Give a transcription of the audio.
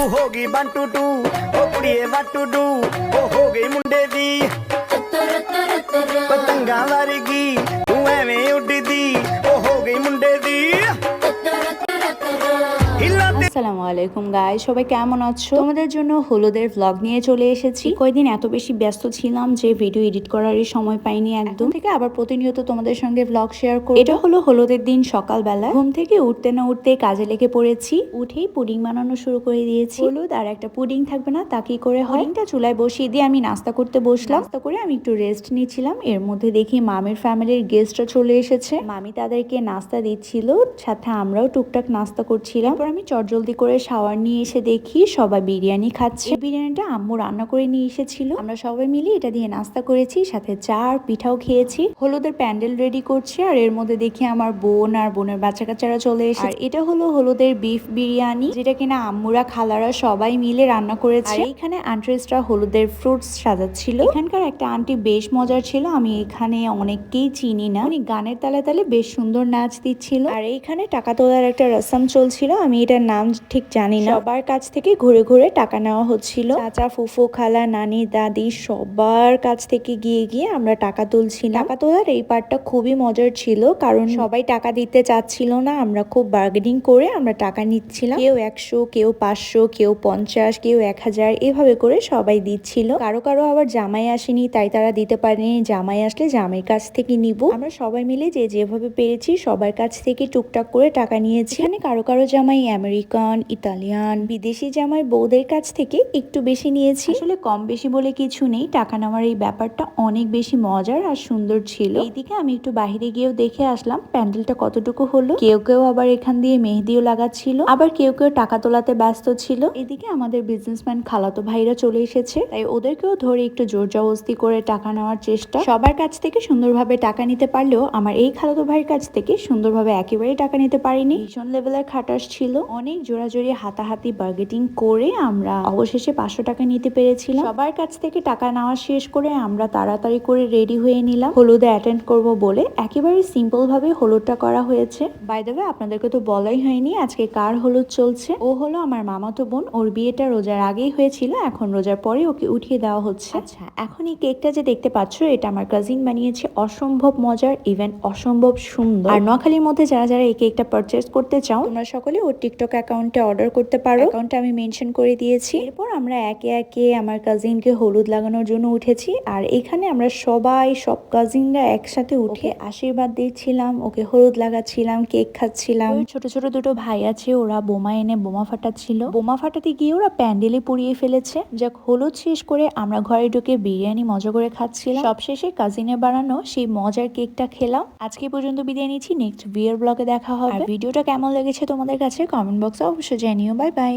तू होगी 1 2 2 ओ कुड़िए 1 2 2 ओ हो गई मुंडे दी पतंगा वर्गी तू एवें उड़दी ओ हो गई मुंडे दी আসসালামু আলাইকুম গাইস, সবাই কেমন আছো? তোমাদের জন্য হলুদের ভ্লগ নিয়ে চলে এসেছি। কয়েকদিন এত বেশি ব্যস্ত ছিলাম যে ভিডিও এডিট করারই সময় পাইনি একদম। থেকে আবার প্রতিনিয়ত তোমাদের সঙ্গে ভ্লগ শেয়ার করব। এটা হলো হলুদের দিন সকালবেলা। ঘুম থেকে উঠতে না উঠতে কাজে লেগে পড়েছি। উঠেই পুডিং বানানো শুরু করে দিয়েছি। হলুদ আর একটা পুডিং থাকবে না, তা কি করে হয়? পুডিংটা চুলায় বসিয়ে দিয়ে আমি নাস্তা করতে বসলাম। নাস্তা করে আমি একটু রেস্ট নিচ্ছিলাম। এর মধ্যে দেখি মামির ফ্যামিলির গেস্টরা চলে এসেছে। মামি তাদেরকে নাস্তা দিচ্ছিল, সাথে আমরাও টুকটাক নাস্তা করছিলাম। তারপর আমি চটজলদি করে শাওয়ার নিয়ে এসে দেখি সবাই বিরিয়ানি খাচ্ছে। বিরিয়ানিটা আম্মু রান্না করে নিয়ে এসেছিল। আমরা সবাই মিলে এটা দিয়ে নাস্তা করেছি, সাথে চা আর পিঠাও খেয়েছি। হলুদের প্যান্ডেল রেডি করছে, আর এর মধ্যে দেখি আমার বোন আর বোনের বাচ্চা কাচ্চারা চলে এসেছে। আর এটা হলো হলুদের বিফ বিরিয়ানি, যেটা কিনা আম্মুরা খালারা সবাই মিলে রান্না করেছে। আর এইখানে আন্ট্রেসরা হলুদের ফ্রুটস সাজাচ্ছিল। এখানকার একটা আন্টি বেশ মজার ছিল, আমি এখানে অনেককেই চিনি না। উনি গানের তালে তালে বেশ সুন্দর নাচ দিচ্ছিল। আর এইখানে টাকা তোলার একটা রসম চলছিল, আমি এটার নাম ঠিক জানি না। সবার কাছ থেকে ঘুরে ঘুরে টাকা নেওয়া হচ্ছিল। চাচা, ফুফু, খালা, নানি, দাদি সবার কাছ থেকে গিয়ে গিয়ে আমরা টাকা তুলছিলাম। টাকা তোলার এই পার্টটা খুবই মজার ছিল, কারণ সবাই টাকা দিতে চাচ্ছিল না। আমরা খুব বার্গেনিং করে আমরা টাকা নিচ্ছিলাম। কেউ 100, কেউ 500, কেউ 50, কেউ 1000, এভাবে করে সবাই দিচ্ছিল। কারো কারো আবার জামাই আসেনি, তাই তারা দিতে পারেনি। জামাই আসলে জামাইয়ের কাছ থেকে নিব। আমরা সবাই মিলে যে যেভাবে পেরেছি সবার কাছ থেকে টুকটাক করে টাকা নিয়েছি। এখানে কারো কারো জামাই আমেরিকান, ইতালিয়ান, বিদেশি জামাই বউদের কাছ থেকে একটু বেশি নিয়েছি। আসলে কম বেশি বলে কিছু নেই, টাকা নেওয়ার এই ব্যাপারটা অনেক বেশি মজার আর সুন্দর ছিল। এইদিকে আমি একটু বাহিরে গিয়েও দেখে আসলাম প্যান্ডেলটা কতটুকু হলো। কেউ কেউ আবার এখান দিয়ে মেহেদিও লাগাচ্ছিল, আবার কেউ কেউ টাকা তোলাতে ব্যস্ত ছিল। এদিকে আমাদের বিজনেসম্যান খালাতো ভাইরা চলে এসেছে, তাই ওদেরকেও ধরে একটু জোর জবরদস্তি করে টাকা নেওয়ার চেষ্টা। সবার কাছ থেকে সুন্দরভাবে টাকা নিতে পারলেও আমার এই খালাতো ভাইয়ের কাছ থেকে সুন্দরভাবে একেবারে টাকা নিতে পারিনি। ভীষণ লেভেলের খাটাস ছিল। অনেক জোরাজোরি হাতাহাতি বার্গেটিং করে আমরা অবশেষে 500 টাকা নিতে পেরেছিলাম। সবার কাছ থেকে টাকা নেওয়া শেষ করে আমরা তাড়াতাড়ি করে রেডি হয়ে নিলাম হলুদে অ্যাটেন্ড করব বলে। একেবারে সিম্পল ভাবে হলুদটা করা হয়েছে। বাই দ্য ওয়ে, আপনাদেরকে তো বলাই হয়নি আজকে কার হলুদ চলছে। ও হলো আমার মামাতো বোন। ওর বিয়েটা রোজার আগেই হয়েছিল, এখন রোজার পরে ওকে উঠিয়ে দেওয়া হচ্ছে। আচ্ছা, এখন এই কেকটা যে দেখতে পাচ্ছ, এটা আমার কাজিন বানিয়েছে। অসম্ভব মজার, ইভেন অসম্ভব সুন্দর। আর নোয়াখালীর মধ্যে যারা যারা এই কেকটা পারচেজ করতে চাও, তোমরা সকলে ওর টিকটক অ্যাকাউন্টে অর্ডার করতে পারো। অ্যাকাউন্টটা আমি মেনশন করে দিয়েছি। এরপর আমরা একে একে আমার কাজিনকে হলুদ লাগানোর জন্য উঠেছি। আর এখানে আমরা সবাই, সব কাজিনরা একসাথে উঠে আশীর্বাদ দিচ্ছিলাম, ওকে হলুদ লাগাচ্ছিলাম, কেক খাচ্ছিলাম। ছোট ছোট দুটো ভাই আছে, ওরা বোমা এনে বোমা ফাটাচ্ছিল। বোমা ফাটাতে গিয়ে ওরা প্যান্ডেলে পুড়িয়ে ফেলেছে। যাক, হলুদ শেষ করে আমরা ঘরে ঢুকে বিরিয়ানি মজা করে খাচ্ছিলাম। সবশেষে কাজিনের বানানো সেই মজার কেকটা খেলাম। আজকে পর্যন্ত বিদায় নিচ্ছি, নেক্সট ভিডিওর ব্লগে দেখা হবে। আর ভিডিওটা কেমন লেগেছে তোমাদের কাছে কমেন্ট বক্সে অবশ্যই জানিও। Bye bye.